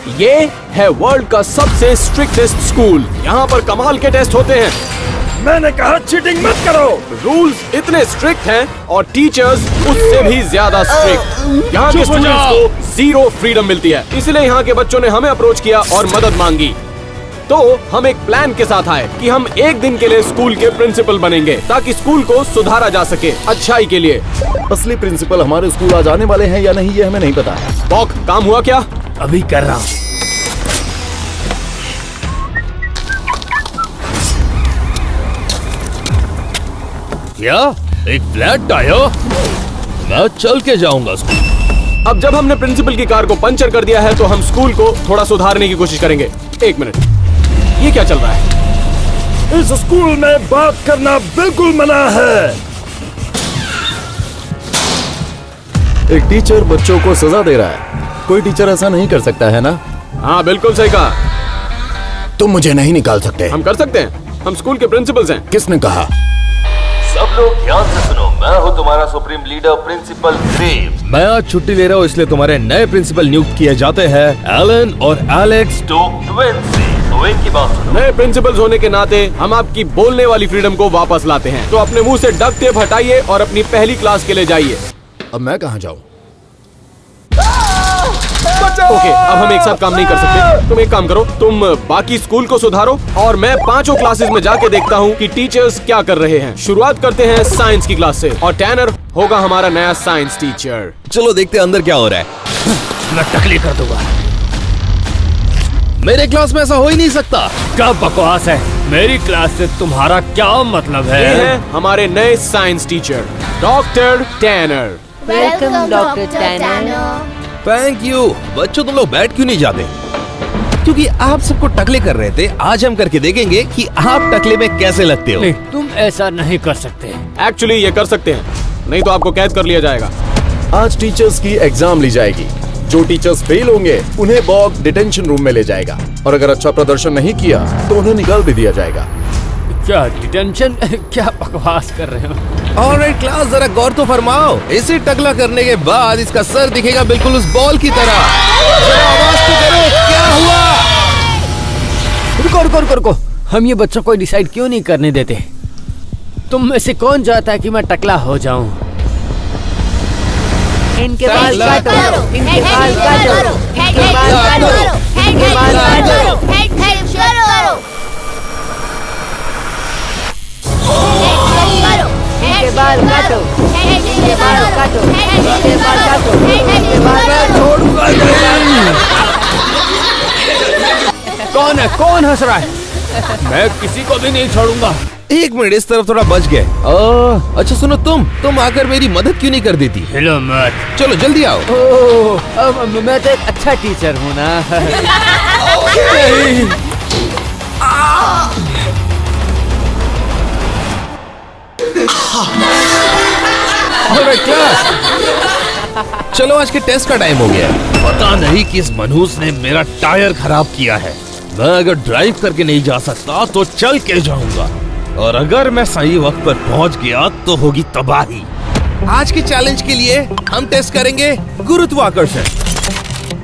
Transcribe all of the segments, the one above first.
ये है वर्ल्ड का सबसे स्ट्रिक्टेस्ट स्कूल। यहाँ पर कमाल के टेस्ट होते हैं। मैंने कहा चीटिंग मत करो। रूल्स इतने स्ट्रिक्ट हैं और टीचर्स उससे भी ज्यादा स्ट्रिक्ट। यहाँ के स्टूडेंट्स को 0 फ्रीडम मिलती है, इसलिए यहाँ के बच्चों ने हमें अप्रोच किया और मदद मांगी। तो हम एक प्लान के साथ आए कि हम एक दिन के लिए स्कूल के प्रिंसिपल बनेंगे ताकि स्कूल को सुधारा जा सके अच्छाई के लिए। असली प्रिंसिपल हमारे स्कूल आज आने वाले हैं या नहीं ये हमें नहीं पता है। बॉक, काम हुआ क्या? अभी कर रहा हूँ। क्या एक फ्लैट टायर? मैं चल के जाऊंगा स्कूल। अब जब हमने प्रिंसिपल की कार को पंचर कर दिया है तो हम स्कूल को थोड़ा सुधारने की कोशिश करेंगे। एक मिनट, ये क्या चल रहा है? इस स्कूल में बात करना बिल्कुल मना है। एक टीचर बच्चों को सजा दे रहा है। कोई टीचर ऐसा नहीं कर सकता है ना? हाँ बिल्कुल सही कहा। तुम मुझे नहीं निकाल सकते। हम कर सकते हैं, हम स्कूल के प्रिंसिपल्स हैं। किसने कहा? सब लोग ध्यान से सुनो, मैं हूँ तुम्हारा सुप्रीम लीडर प्रिंसिपल क्रेव। मैं आज छुट्टी ले रहा हूँ, इसलिए तुम्हारे नए प्रिंसिपल नियुक्त किए जाते हैं, एलन और एलेक्स। तो ट्विंस की बात सुनो। नए प्रिंसिपल्स होने के नाते हम आपकी बोलने वाली फ्रीडम को वापस लाते हैं। तो अपने मुंह से डक टेप हटाइए और अपनी पहली क्लास के लिए जाइए। अब मैं कहाँ जाऊँ? ओके, अब हम एक साथ काम नहीं कर सकते। तुम एक काम करो, तुम बाकी स्कूल को सुधारो और मैं 5 क्लासेस में जाके देखता हूँ कि टीचर्स क्या कर रहे हैं। शुरुआत करते हैं साइंस की क्लास से और टैनर होगा हमारा नया साइंस टीचर। चलो देखते हैं अंदर क्या हो रहा है। मैं टकली कर दूंगा। मेरे क्लास में ऐसा हो ही नहीं सकता। क्या बकवास है? मेरी क्लास से तुम्हारा क्या मतलब है? ये है हमारे नए science teacher doctor tenor. Welcome doctor tenor. Thank you. बच्चों तुम लोग बैठ क्यों नहीं जाते? क्योंकि आप सबको टकले कर रहे थे, आज हम करके देखेंगे कि आप टकले में कैसे लगते हो। नहीं, तुम ऐसा नहीं कर सकते। एक्चुअली ये कर सकते हैं, नहीं तो आपको कैद कर लिया जाएगा। आज टीचर्स की एग्जाम ली जाएगी। जो टीचर्स फेल होंगे उन्हें बॉक डिटेंशन रूम में ले जाएगा और अगर अच्छा प्रदर्शन नहीं किया तो उन्हें निकाल भी दिया जाएगा। क्या डिटेंशन? क्या बकवास कर रहे हो? ऑलराइट क्लास, जरा गौर तो फरमाओ। इसे टकला करने के बाद इसका सर दिखेगा बिल्कुल उस बॉल की तरह। जरा आवाज तो करो, क्या हुआ? रुको रुको रुको रुको, हम ये बच्चों को डिसाइड क्यों नहीं करने देते? तुम में से कौन चाहता है कि मैं टकला हो जाऊं? इनके बाल काटो, इनके बाल काटो, इनके बाल काटो, इनके बाल काटो, इनके बाल काटो, इनके बाल काटो, इनके बाल काटो, इनके बाल छोड़ूंगा नहीं। कौन है? कौन हंस रहा है? मैं किसी को भी नहीं छोड़ूंगा। एक मिनट, इस तरफ थोड़ा बच गए। अच्छा सुनो, तुम आकर मेरी मदद क्यों नहीं कर देती? हिलो मत। चलो जल्दी आओ। अब मैं तो एक अच्छा टीचर हूँ ना। चलो आज के टेस्ट का टाइम हो गया है। पता नहीं किस मनहूस ने मेरा टायर खराब किया है। मैं अगर ड्राइव करके नहीं जा सकता तो चल के जाऊंगा, और अगर मैं सही वक्त पर पहुंच गया तो होगी तबाही। आज के चैलेंज के लिए हम टेस्ट करेंगे गुरुत्वाकर्षण।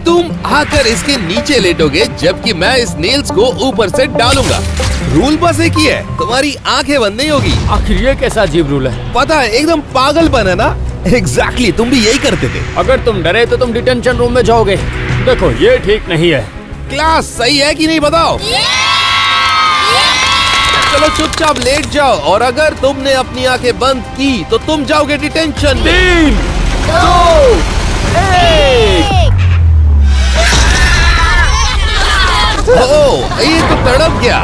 तुम आकर इसके नीचे लेटोगे जबकि मैं इस नेल्स को ऊपर से डालूंगा। रूल बस एक ही है, तुम्हारी आंखें बंद नहीं होगी। आखिर ये कैसा अजीब रूल है? पता है, एकदम पागल बना ना। एग्जैक्टली, तुम भी यही करते थे। अगर तुम डरे तो तुम डिटेंशन रूम में जाओगे। देखो ये ठीक नहीं है। क्लास सही है कि नहीं बताओ? चलो चुपचाप लेट जाओ, और अगर तुमने अपनी आंखें बंद की तो तुम जाओगे डिटेंशन में। 3, 2, 1। ओह, ये तो तड़प गया।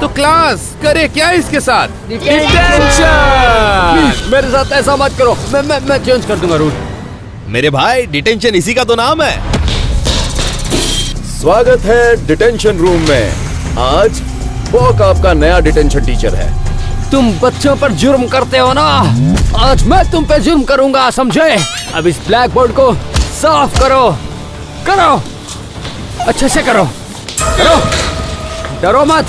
तो क्लास करे क्या इसके साथ? डिटेंशन। मेरे साथ ऐसा मत करो। मैं चेंज कर दूंगा रूल। मेरे भाई, डिटेंशन इसी का तो नाम है। स्वागत है डिटेंशन रूम में। आज बॉक आपका नया डिटेंशन टीचर है। तुम बच्चों पर जुर्म करते हो ना, आज मैं तुम पे जुर्म करूंगा, समझे? अब इस ब्लैक बोर्ड को साफ करो। करो, अच्छे से करो। करो, डरो मत,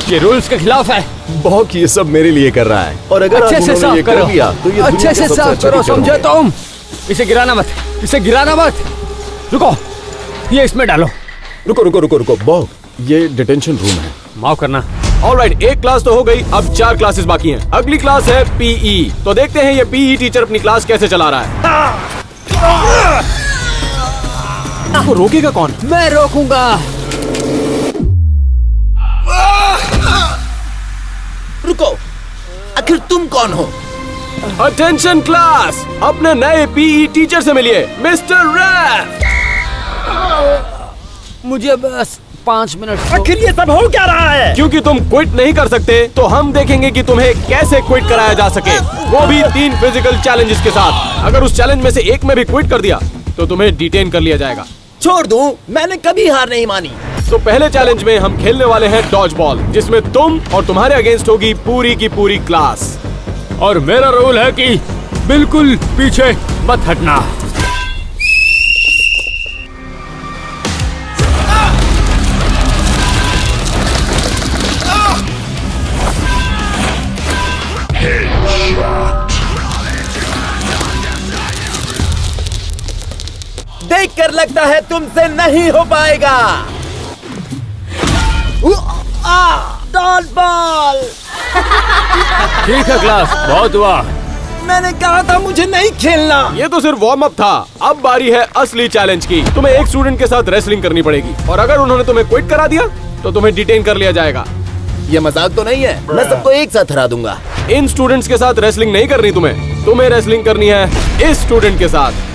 ये रूल्स के खिलाफ है। बॉक ये सब मेरे लिए कर रहा है, और अगर अच्छे आज से उन्होंने ये साफ कर करो। दिया तो ये दुनिया अच्छे का से सबसे साफ अच्छा करो, टीचर समझे होंगे। तुम? इसे गिराना मत, इसे गिराना मत। रुको, ये इसमें डालो, रुको रुको रुको रुको बॉग, ये डिटेंशन रूम है। माफ करना। ऑलराइट, एक क्लास तो हो गई, अब 4 क्लासेस बाकी हैं। अगली क्लास है पीई। तो देखते हैं ये पीई टीचर अपनी क्लास कैसे चला रहा है। वो रोकेगा कौन? मैं रोकूंगा। रुको, आखिर तुम कौन हो? अटेंशन क्लास, अपने नए पीई टीचर से मिलिए, मिस्टर रैफ। मुझे बस 5 मिनट दो। आखिर ये सब हो क्या रहा है? क्योंकि तुम क्विट नहीं कर सकते, तो हम देखेंगे कि तुम्हें कैसे क्विट कराया जा सके, वो भी 3 फिजिकल चैलेंजेस के साथ। अगर उस चैलेंज में से एक में भी क्विट कर दिया तो तुम्हें डिटेन कर लिया जाएगा। छोड़ दूं, मैंने कभी हार नहीं मानी। तो पहले चैलेंज में हम खेलने वाले हैं डॉज बॉल, जिसमें तुम और तुम्हारे अगेंस्ट होगी पूरी की पूरी क्लास। और मेरा रूल है कि बिल्कुल पीछे मत हटना। देखकर लगता है तुमसे नहीं हो पाएगा। Dodge ball. ठीक है क्लास, बहुत हुआ। मैंने कहा था मुझे नहीं खेलना। ये तो सिर्फ वार्म अप था, अब बारी है असली चैलेंज की। तुम्हें एक स्टूडेंट के साथ रेसलिंग करनी पड़ेगी, और अगर उन्होंने तुम्हें क्विट करा दिया तो तुम्हें डिटेन कर लिया जाएगा। ये मजाक तो नहीं है? मैं सबको एक साथ हरा दूंगा। इन स्टूडेंट्स के साथ रेसलिंग नहीं करनी तुम्हें रेसलिंग करनी है इस स्टूडेंट के साथ।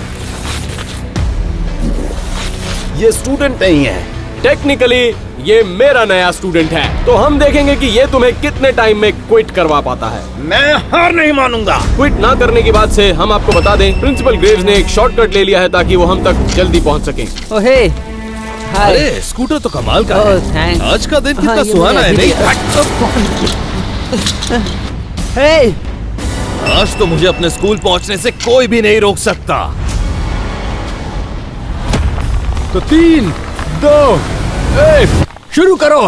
ये स्टूडेंट नहीं है। टेक्निकली ये मेरा नया स्टूडेंट है, तो हम देखेंगे कि ये तुम्हें कितने टाइम में क्विट करवा पाता है। मैं हार नहीं मानूंगा। क्विट ना करने की बात से हम आपको बता दें, प्रिंसिपल ग्रेव्स ने एक शॉर्टकट ले लिया है ताकि वो हम तक जल्दी पहुंच सकें। ओहे, हाय। अरे स्कूटर तो कमाल का ओह, है। थैंक्स। आज का दिन हाँ, कितना ये सुहाना है, मुझे नहीं? हे, आज तो मुझे अपने स्कूल पहुंचने से कोई भी नहीं रोक सकता। तो 3, 2, 1 शुरू करो।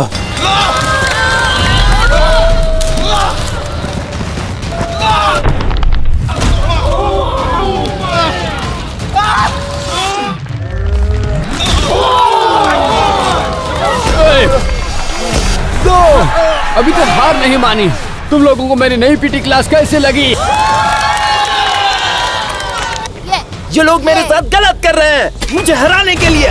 दो, अभी तक हार नहीं मानी। तुम लोगों को मेरी नई पीटी क्लास कैसे लगी? ये लोग मेरे साथ गलत कर रहे हैं, मुझे हराने के लिए।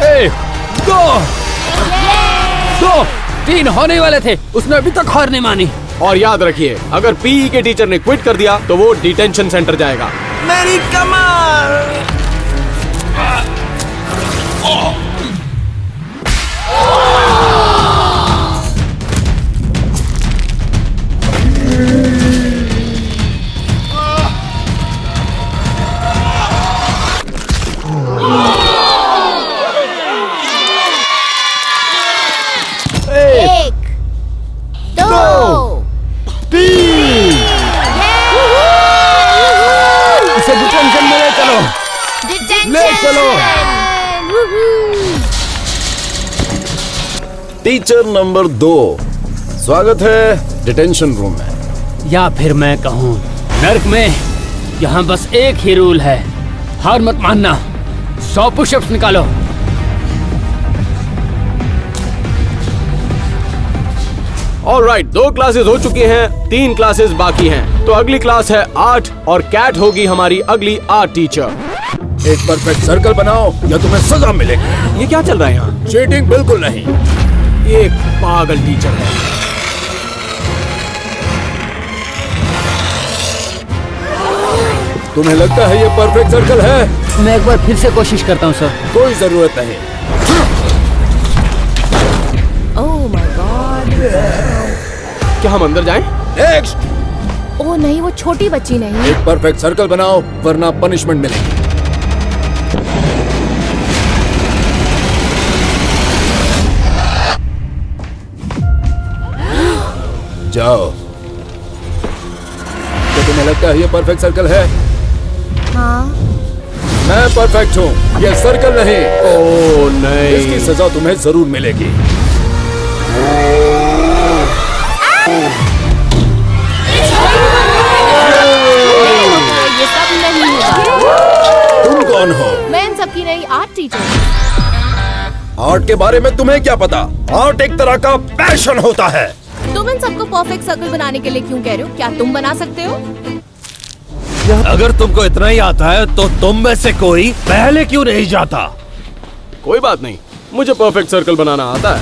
एक, दो, 3 होने वाले थे, उसने अभी तक हार नहीं मानी। और याद रखिए, अगर पीई के टीचर ने क्विट कर दिया तो वो डिटेंशन सेंटर जाएगा। मेरी कमाल। एक, दो, 3, इसे डिटेंशन में ले चलो। ले चलो। टीचर नंबर 2, स्वागत है डिटेंशन रूम में। या फिर मैं कहूँ नर्क में, यहाँ बस एक ही रूल है, हार मत मानना। 100 पुशअप्स निकालो। ऑलराइट, 2 क्लासेस हो चुकी हैं, 3 क्लासेस बाकी हैं। तो अगली क्लास है आर्ट, और कैट होगी हमारी अगली आर्ट टीचर। एक परफेक्ट सर्कल बनाओ या तुम्हें सजा मिलेगी। ये क्या चल रहा है यहाँ? चीटिंग बिल्कुल नहीं। एक पागल टीचर है। तुम्हें लगता है ये परफेक्ट सर्कल है? मैं एक बार फिर से कोशिश करता हूँ सर। कोई जरूरत नहीं। Oh my God. क्या हम अंदर जाएं? नेक्स्ट। ओह नहीं, वो छोटी बच्ची नहीं। एक परफेक्ट सर्कल बनाओ वरना पनिशमेंट मिलेगी। जाओ। क्या तुम्हें लगता है ये परफेक्ट सर्कल है? हाँ, मैं परफेक्ट हूँ, ये सर्कल नहीं। ओ नहीं। इसकी सजा तुम्हें जरूर मिलेगी। आर्ट के बारे में तुम्हें क्या पता? आर्ट एक तरह का पैशन होता है। तुम इन सबको परफेक्ट सर्कल बनाने के लिए क्यों कह रहे हो? क्या तुम बना सकते हो? अगर तुमको इतना ही आता है तो तुम में से कोई पहले क्यों नहीं जाता? कोई बात नहीं, मुझे परफेक्ट सर्कल बनाना आता है।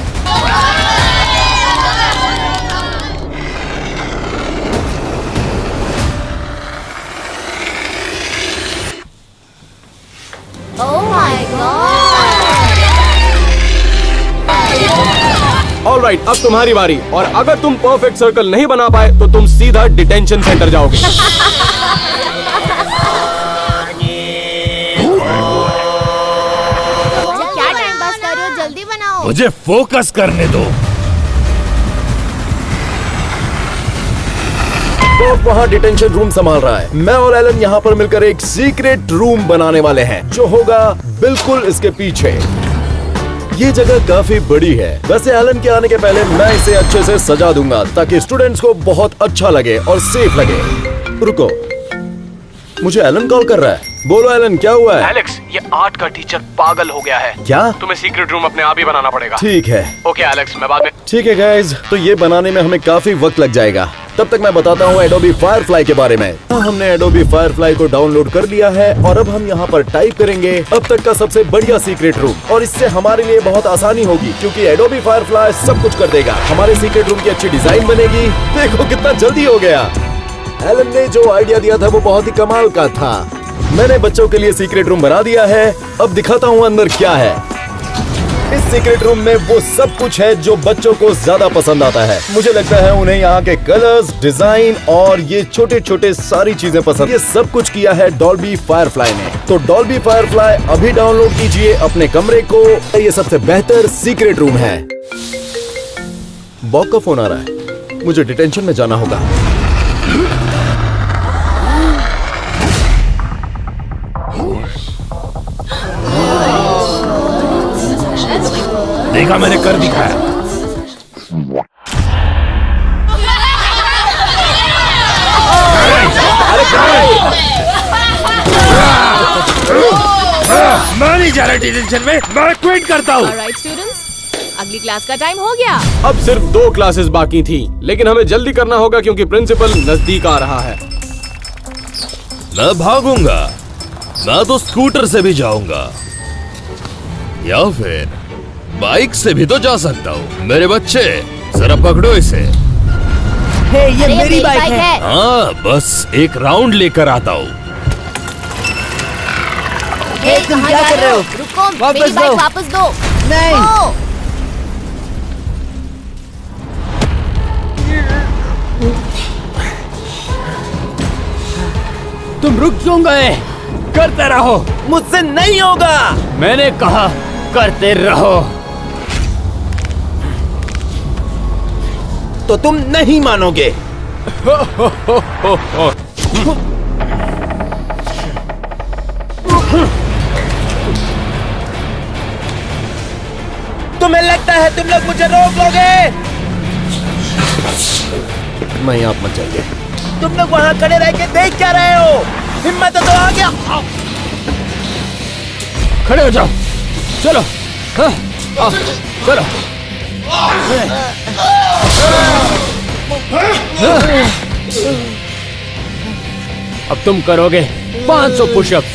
Oh my God! ऑलराइट, अब तुम्हारी बारी। और अगर तुम परफेक्ट सर्कल नहीं बना पाए तो तुम सीधा डिटेंशन सेंटर जाओगे। क्या टाइम पास कर रहे हो? जल्दी बनाओ। मुझे फोकस करने दो। बॉब वहाँ डिटेंशन रूम संभाल रहा है। मैं और एलन यहाँ पर मिलकर एक सीक्रेट रूम बनाने वाले हैं जो होगा बिल्कुल इसके पीछे। ये जगह काफी बड़ी है। वैसे एलन के आने के पहले मैं इसे अच्छे से सजा दूंगा ताकि स्टूडेंट्स को बहुत अच्छा लगे और सेफ लगे। रुको, मुझे एलन कॉल कर रहा है। बोलो एलन, क्या हुआ है? एलेक्स, ये आर्ट का टीचर पागल हो गया है। क्या? तुम्हें सीक्रेट रूम अपने आप ही बनाना पड़ेगा। ठीक है। ओके एलेक्स, मैं बाद में। ठीक है गाइज, तो ये बनाने में हमें काफी वक्त लग जाएगा। तब तक मैं बताता हूँ एडोबी फायरफ्लाई के बारे में। हमने एडोबी फायरफ्लाई को डाउनलोड कर लिया है और अब हम यहाँ पर टाइप करेंगे अब तक का सबसे बढ़िया सीक्रेट रूम। और इससे हमारे लिए बहुत आसानी होगी क्योंकि एडोबी फायरफ्लाई सब कुछ कर देगा। हमारे सीक्रेट रूम की अच्छी डिजाइन बनेगी। देखो कितना जल्दी हो गया। एलन ने जो आइडिया दिया था वो बहुत ही कमाल का था। मैंने बच्चों के लिए सीक्रेट रूम बना दिया है। अब दिखाता हूँ अंदर क्या है। इस सीक्रेट रूम में वो सब कुछ है जो बच्चों को ज्यादा पसंद आता है। मुझे लगता है उन्हें यहाँ के कलर्स, डिजाइन और ये छोटे छोटे सारी चीजें पसंद। ये सब कुछ किया है डॉल्बी फायरफ्लाई ने। तो डॉल्बी फायरफ्लाई अभी डाउनलोड कीजिए अपने कमरे को। ये सबसे बेहतर सीक्रेट रूम है। बॉब का फोन आ रहा है, मुझे डिटेंशन में जाना होगा। देखा, मैंने कर दिखाया। मैं नहीं जा रहा डिटेंशन में, मैं क्विट करता हूँ। ऑलराइट स्टूडेंट्स, अगली क्लास का टाइम हो गया। अब सिर्फ 2 क्लासेस बाकी थी, लेकिन हमें जल्दी करना होगा क्योंकि प्रिंसिपल नजदीक आ रहा है। मैं भागूंगा। मैं तो स्कूटर से भी जाऊंगा या फिर बाइक से भी तो जा सकता हूँ। मेरे बच्चे, जरा पकड़ो इसे। हे, ये मेरी बाइक है। हाँ, बस एक राउंड लेकर आता हूँ। हे, तुम क्या कर रहे हो? रुको, मेरी बाइक वापस दो। नहीं। तुम रुक क्यों गए? करते रहो। मुझसे नहीं होगा। मैंने कहा करते रहो। तो तुम नहीं मानोगे। तुम्हें लगता है तुम लोग मुझे रोक लोगे? मैं आप मत जाइए। तुम लोग वहां खड़े रह के देख क्या रहे हो? हिम्मत है तो आ गया। खड़े हो जाओ। चलो, हाँ, चलो। अब तुम करोगे 500 पुशअप्स।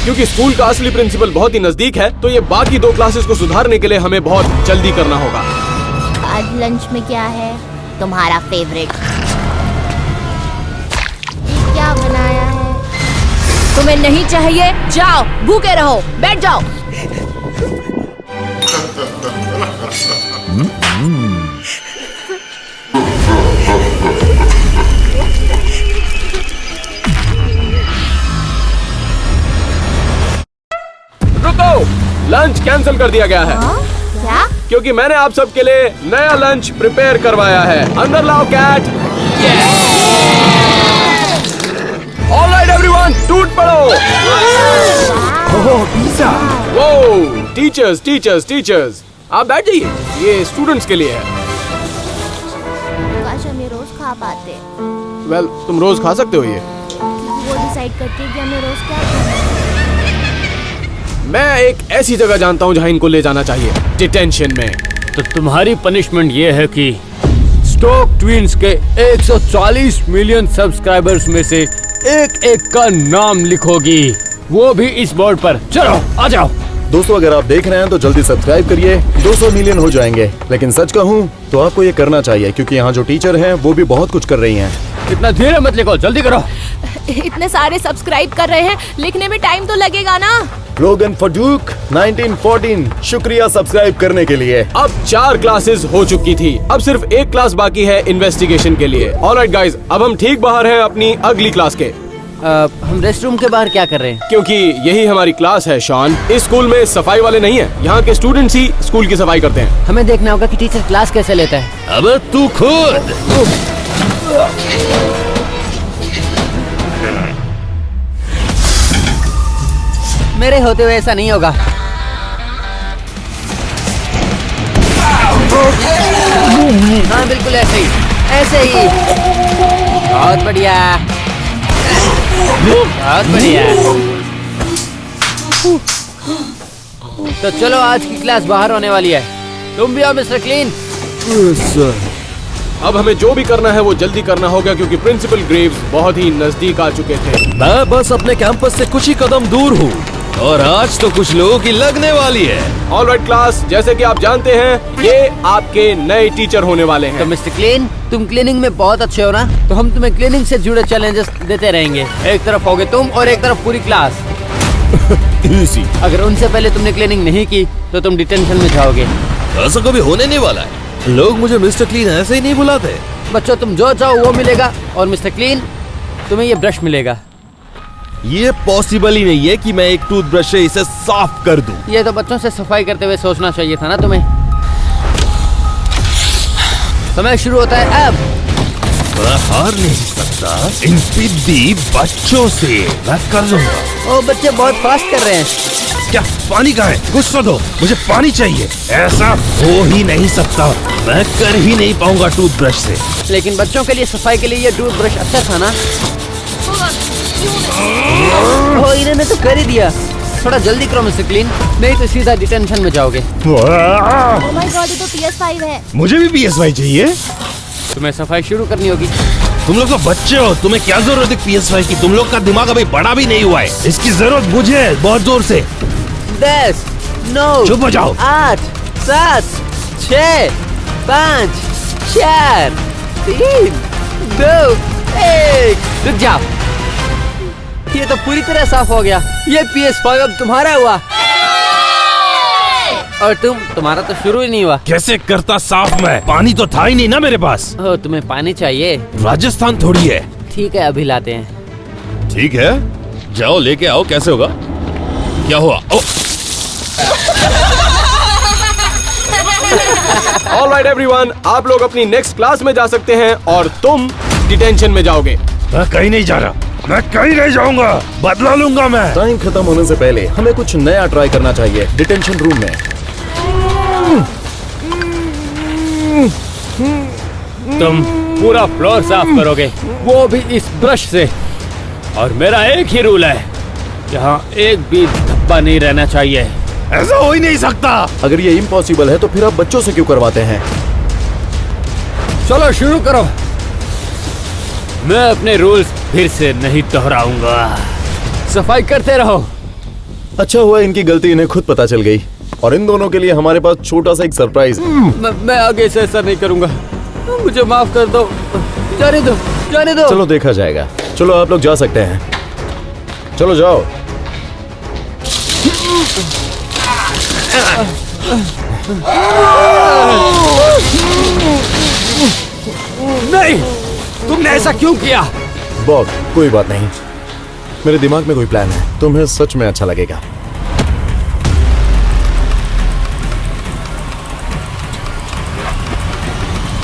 क्योंकि स्कूल का असली प्रिंसिपल बहुत ही नजदीक है, तो ये बाकी 2 क्लासेस को सुधारने के लिए हमें बहुत जल्दी करना होगा। आज लंच में क्या है तुम्हारा फेवरेट? क्या बनाया है? तुम्हें नहीं चाहिए? जाओ, भूखे रहो, बैठ जाओ। रुको, लंच कैंसिल कर दिया गया है। हाँ? क्या? क्योंकि मैंने आप सबके लिए नया लंच प्रिपेयर करवाया है। अंदर लाओ कैट। ऑलराइट एवरीवन, टूट पड़ो। ओह, पिज़्ज़ा। वो टीचर्स टीचर्स टीचर्स, आप बैठ जाइए, ये स्टूडेंट्स के लिए है। काश हम ये रोज खा पाते। वेल, तुम रोज खा सकते हो ये। वो डिसाइड डिसाइड करती है कि हमें रोज क्या करना है। मैं एक ऐसी जगह जानता हूँ जहाँ इनको ले जाना चाहिए, डिटेंशन में। तो तुम्हारी पनिशमेंट ये है कि स्टोक ट्विंस के 140 मिलियन सब्सक्राइबर्स में से एक एक का नाम लिखोगी, वो भी इस बोर्ड पर। चलो आ जाओ। दोस्तों अगर आप देख रहे हैं तो जल्दी सब्सक्राइब करिए, 200 मिलियन हो जाएंगे। लेकिन सच कहूँ तो आपको ये करना चाहिए क्योंकि यहाँ जो टीचर हैं वो भी बहुत कुछ कर रही हैं। इतना धीरे मत लिखो, जल्दी करो। इतने सारे सब्सक्राइब कर रहे हैं, लिखने में टाइम तो लगेगा ना। लोगन फडूक 1914 शुक्रिया सब्सक्राइब करने के लिए। अब 4 क्लासेस हो चुकी थी, अब सिर्फ एक क्लास बाकी है इन्वेस्टिगेशन के लिए। ऑलराइट गाइस, अब हम ठीक बाहर हैं अपनी अगली क्लास के, हम रेस्ट रूम के बाहर क्या कर रहे हैं? क्योंकि यही हमारी क्लास है शॉन। इस स्कूल में सफाई वाले नहीं है, यहाँ के स्टूडेंट्स ही स्कूल की सफाई करते हैं। हमें देखना होगा कि टीचर क्लास कैसे लेता है। अब तू खुद। मेरे होते हुए ऐसा नहीं होगा। हाँ बिल्कुल ऐसे ही, ऐसे ही। बहुत बढ़िया, बहुत बढ़िया। तो चलो आज की क्लास बाहर होने वाली है। तुम भी आओ मिस्टर क्लीन। अब हमें जो भी करना है वो जल्दी करना होगा क्योंकि प्रिंसिपल ग्रेव्स बहुत ही नजदीक आ चुके थे। मैं बस अपने कैंपस से कुछ ही कदम दूर हूँ और आज तो कुछ लोगों की लगने वाली है। ऑलराइट क्लास, जैसे कि आप जानते हैं ये आपके नए टीचर होने वाले हैं। तो मिस्टर क्लीन, तुम क्लीनिंग में बहुत अच्छे हो ना, तो हम तुम्हें क्लीनिंग से जुड़े चैलेंजेस देते रहेंगे। एक तरफ होगे तुम और एक तरफ पूरी क्लास। इजी। अगर उनसे पहले तुमने क्लीनिंग नहीं की तो तुम डिटेंशन में जाओगे। ऐसा कभी होने नहीं वाला है। लोग मुझे मिस्टर क्लीन ऐसे ही नहीं बुलाते। बच्चों तुम जो चाहो वो मिलेगा, और मिस्टर क्लीन तुम्हें ये ब्रश मिलेगा। ये पॉसिबल ही नहीं है कि मैं एक टूथब्रश से इसे साफ कर दूं। ये तो बच्चों से सफाई करते हुए सोचना चाहिए था ना तुम्हें। समय शुरू होता है अब। मैं हार नहीं सकता इन पिद्दी बच्चों से। मैं कर लूंगा। ओ बच्चे बहुत फास्ट कर रहे हैं। क्या पानी कहाँ है? कुछ तो दो, मुझे पानी चाहिए। ऐसा हो ही नहीं सकता, मैं कर ही नहीं पाऊंगा टूथब्रश से। लेकिन बच्चों के लिए सफाई के लिए ये टूथब्रश अच्छा था ना। ओ इन्होंने तो कर ही दिया। थोड़ा जल्दी करो मिस्टर क्लीन, नहीं तो सीधा डिटेंशन में जाओगे। ओह माय गॉड, ये तो PS5 है। मुझे भी PS5 चाहिए। तुम्हें सफाई शुरू करनी होगी। तुम लोग तो बच्चे हो, तुम्हें क्या जरूरत है PS5 की? तुम लोग का दिमाग अभी बड़ा भी नहीं हुआ है। इसकी जरूरत मुझे है, बहुत जोर से। 10, 9, चुप हो जाओ। 8, 7, 6, 5, 4, 3, 2, 1। रुक जाओ, ये तो पूरी तरह साफ हो गया। ये PS5 अब तुम्हारा हुआ। और तुम्हारा तो शुरू ही नहीं हुआ। कैसे करता साफ मैं? पानी तो था ही नहीं ना मेरे पास। ओ तुम्हें पानी चाहिए? राजस्थान थोड़ी है। ठीक है अभी लाते हैं। ठीक है, जाओ लेके आओ। कैसे होगा? क्या हुआ? ओ ऑलराइट एवरीवन, आप लोग अपनी नेक्स्ट क्लास में जा सकते हैं और तुम डिटेंशन में जाओगे। मैं कहीं नहीं जा रहा, मैं कहीं नहीं जाऊंगा, बदला लूंगा मैं। टाइम खत्म होने से पहले हमें कुछ नया ट्राई करना चाहिए डिटेंशन रूम में। तुम पूरा फ्लोर साफ करोगे, वो भी इस ब्रश से। और मेरा एक ही रूल है, यहाँ एक भी धब्बा नहीं रहना चाहिए। ऐसा हो ही नहीं सकता। अगर ये इम्पॉसिबल है तो फिर आप बच्चों से क्यों करवाते हैं? चलो शुरू करो। मैं अपने रूल्स फिर से नहीं दोहराऊंगा। सफाई करते रहो। अच्छा हुआ इनकी गलती इन्हें खुद पता चल गई। और इन दोनों के लिए हमारे पास छोटा सा एक सरप्राइज है। मैं आगे से ऐसा नहीं करूंगा, मुझे माफ कर दो। जाने दो, जाने दो। चलो देखा जाएगा। चलो आप लोग जा सकते हैं, चलो जाओ। नहीं, तुमने ऐसा क्यों किया? बॉब कोई बात नहीं, मेरे दिमाग में कोई प्लान है, तुम्हें सच में अच्छा लगेगा।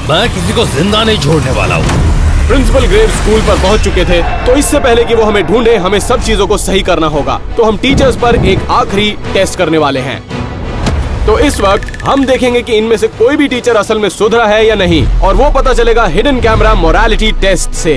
मैं किसी को जिंदा नहीं छोड़ने वाला हूँ। प्रिंसिपल ग्रेव स्कूल पर पहुंच चुके थे, तो इससे पहले कि वो हमें ढूंढे हमें सब चीजों को सही करना होगा। तो हम टीचर्स पर एक आखिरी टेस्ट करने वाले हैं। तो इस वक्त हम देखेंगे कि इनमें से कोई भी टीचर असल में सुधरा है या नहीं, और वो पता चलेगा हिडन कैमरा मोरालिटी टेस्ट से।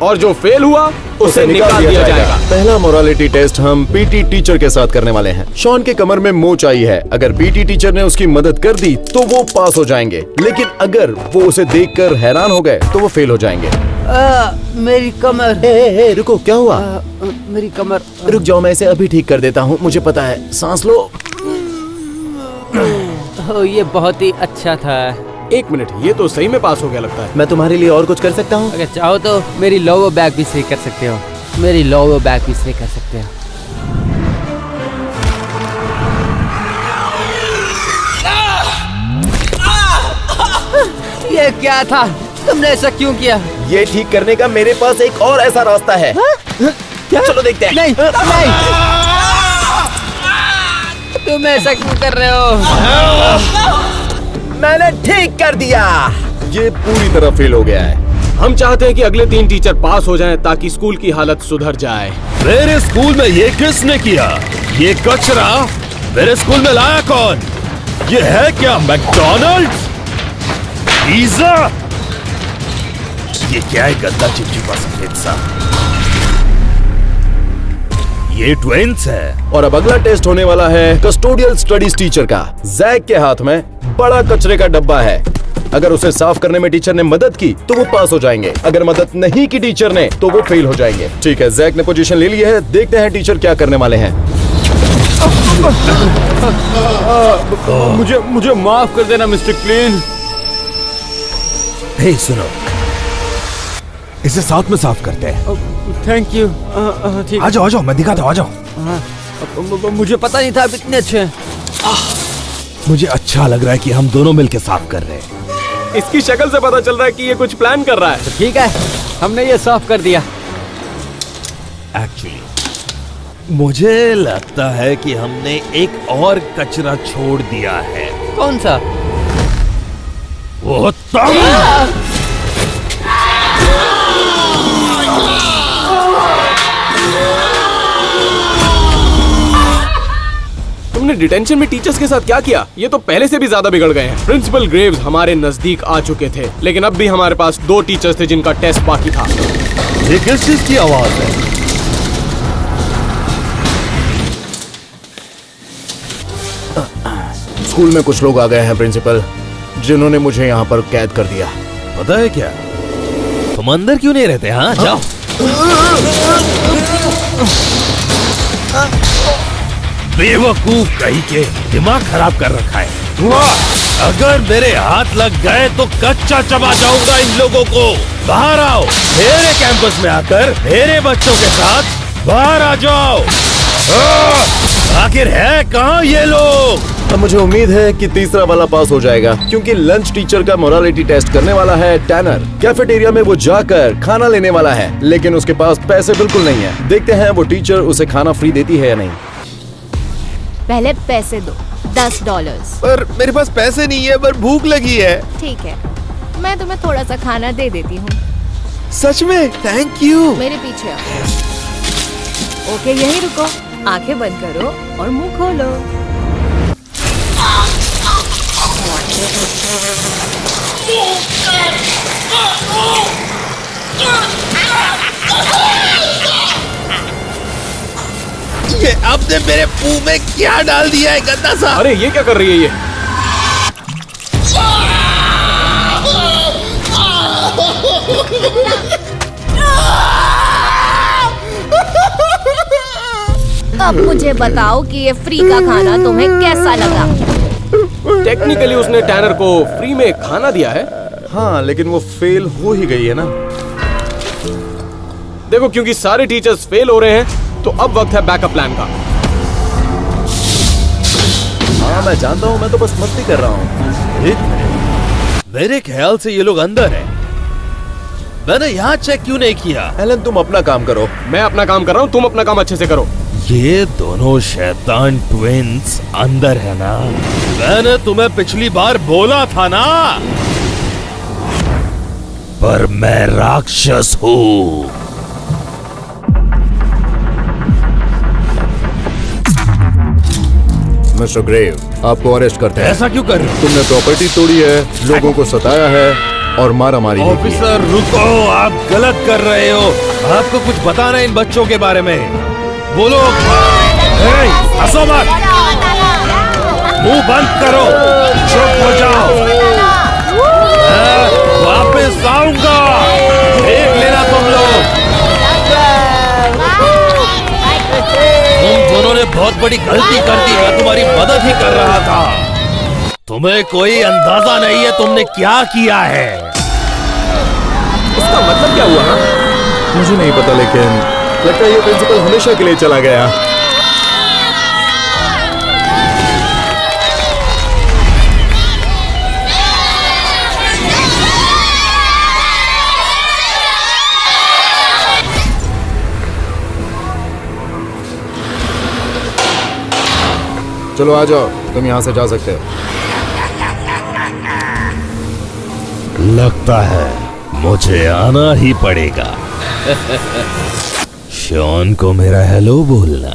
और जो फेल हुआ उसे निकाल दिया जाएगा। पहला मोरालिटी टेस्ट हम पीटी टीचर के साथ करने वाले हैं। शॉन के कमर में मोच आई है, अगर पीटी टीचर ने उसकी मदद कर दी तो वो पास हो जाएंगे, लेकिन अगर वो उसे देखकर हैरान हो गए तो वो फेल हो जाएंगे। मेरी कमर। रुको, क्या हुआ? मेरी कमर। रुक जाओ, मैं इसे अभी ठीक कर देता हूँ, मुझे पता है। सांस लो। ये बहुत ही अच्छा था। 1 मिनट, ये तो सही में पास हो गया लगता है। मैं तुम्हारे लिए और कुछ कर सकता हूँ? अगर चाहो तो मेरी लोअर बैक भी सही कर सकते हो। मेरी लोअर बैक भी सही कर सकते हो। ये क्या था? तुमने ऐसा क्यों किया? ये ठीक करने का मेरे पास एक और ऐसा रास्ता है। क्या? चलो देखते हैं। नहीं, नहीं। तुम ऐसा क्यों कर रहे हो? मैंने ठीक कर दिया। ये पूरी तरह फेल हो गया है। हम चाहते हैं कि अगले 3 टीचर पास हो जाएं ताकि स्कूल की हालत सुधर जाए। मेरे स्कूल में ये किसने किया? ये कचरा मेरे स्कूल में लाया कौन? ये है क्या मैकडॉनल्ड्स? पिज़्ज़ा? ये क्या है गंदा चिपचिपा सफेद सा? ये ट्विंस है। और अब अगला टेस्ट होने वाला है कस्टोडियल स्टडीज टीचर का। जैक के हाथ में बड़ा कचरे का डब्बा है, अगर उसे साफ करने में टीचर ने मदद की तो वो पास हो जाएंगे, अगर मदद नहीं की टीचर ने तो वो फेल हो जाएंगे। ठीक है, जैक ने पोजीशन ले ली है, देखते हैं टीचर क्या करने वाले हैं। मुझे माफ कर देना मिस्टर क्लीन। हे सुनो, इसे साथ में साफ करते हैं। Thank you. ठीक। आ जाओ, मैं दिखाता हूँ, आ जाओ। मुझे पता नहीं था आप इतने अच्छे हैं। मुझे अच्छा लग रहा है कि हम दोनों मिलकर साफ कर रहे हैं। इसकी शक्ल से पता चल रहा है कि ये कुछ प्लान कर रहा है। ठीक है, हमने ये साफ कर दिया। एक्चुअली मुझे लगता है कि हमने एक और कचरा छोड़ दिया है। कौन सा? वो तुम! तुमने डिटेंशन में टीचर्स के साथ क्या किया? ये तो पहले से भी ज्यादा बिगड़ गए हैं। प्रिंसिपल ग्रेव्स हमारे नजदीक आ चुके थे, लेकिन अब भी हमारे पास 2 टीचर्स थे जिनका टेस्ट बाकी था। ये किस चीज की आवाज है? स्कूल में कुछ लोग आ गए हैं प्रिंसिपल, जिन्होंने मुझे यहाँ पर कैद कर दिया। पता है क्या, तुम अंदर क्यों नहीं रहते? हाँ, जाओ। बेवकूफ कहीं के, दिमाग खराब कर रखा है। अगर मेरे हाथ लग गए तो कच्चा चबा जाऊंगा इन लोगों को। बाहर आओ, मेरे कैंपस में आकर मेरे बच्चों के साथ बाहर आ जाओ। आखिर है कहाँ ये लोग? अब मुझे उम्मीद है कि तीसरा वाला पास हो जाएगा, क्योंकि लंच टीचर का मोरालिटी टेस्ट करने वाला है टैनर। कैफेटेरिया में वो जाकर खाना लेने वाला है, लेकिन उसके पास पैसे बिल्कुल नहीं है। देखते हैं वो टीचर उसे खाना फ्री देती है या नहीं। पहले पैसे दो, $10। पर मेरे पास पैसे नहीं है, पर भूख लगी है। ठीक है, मैं तुम्हें थोड़ा सा खाना दे देती हूँ। सच में? Thank you. मेरे पीछे आओ। ओके, यहीं रुको, आंखें बंद करो और मुंह खोलो। ये आपने मेरे मुंह में क्या डाल दिया है गंदा सा? अरे ये क्या कर रही है ये? अब मुझे बताओ कि ये फ्री का खाना तुम्हें कैसा लगा? टेक्निकली उसने टैनर को फ्री में खाना दिया है। हाँ, लेकिन वो फेल हो ही गई है ना। देखो, क्योंकि सारे टीचर्स फेल हो रहे हैं तो अब वक्त है बैकअप प्लान का। हाँ मैं जानता हूँ, मैं तो बस मस्ती कर रहा हूँ। एक मिनट, मेरे ख्याल से ये लोग अंदर हैं। मैंने यहाँ चेक क्यों नहीं किया? एलन तुम अपना काम करो। मैं अपना काम कर रहा हूँ, तुम अपना काम अच्छे से करो। ये दोनों शैतान ट्विंस अंदर है ना? मैंने तुम्हें पिछली बार बोला था ना, पर मैं राक्षस हूँ। मिस्टर ग्रेव, आपको अरेस्ट करते हैं। ऐसा क्यों कर रहे हो? तुमने प्रॉपर्टी तोड़ी है, लोगों को सताया है और मारामारी भी की है। ऑफिसर रुको, आप गलत कर रहे हो। आपको कुछ बताना है इन बच्चों के बारे में। बोलो। हे, हंसो मत, मुंह बंद करो, चुप हो जाओ। मैं वापस आऊंगा, देख लेना तुम लोग। तुम दोनों ने बहुत बड़ी गलती कर दी। मैं तुम्हारी मदद ही कर रहा था। तुम्हें कोई अंदाजा नहीं है तुमने क्या किया है। इसका मतलब क्या हुआ? मुझे नहीं पता, लेकिन लगता है ये प्रिंसिपल हमेशा के लिए चला गया। चलो आ जाओ, तुम यहाँ से जा सकते हो। लगता है मुझे आना ही पड़ेगा। शॉन को मेरा हेलो बोलना।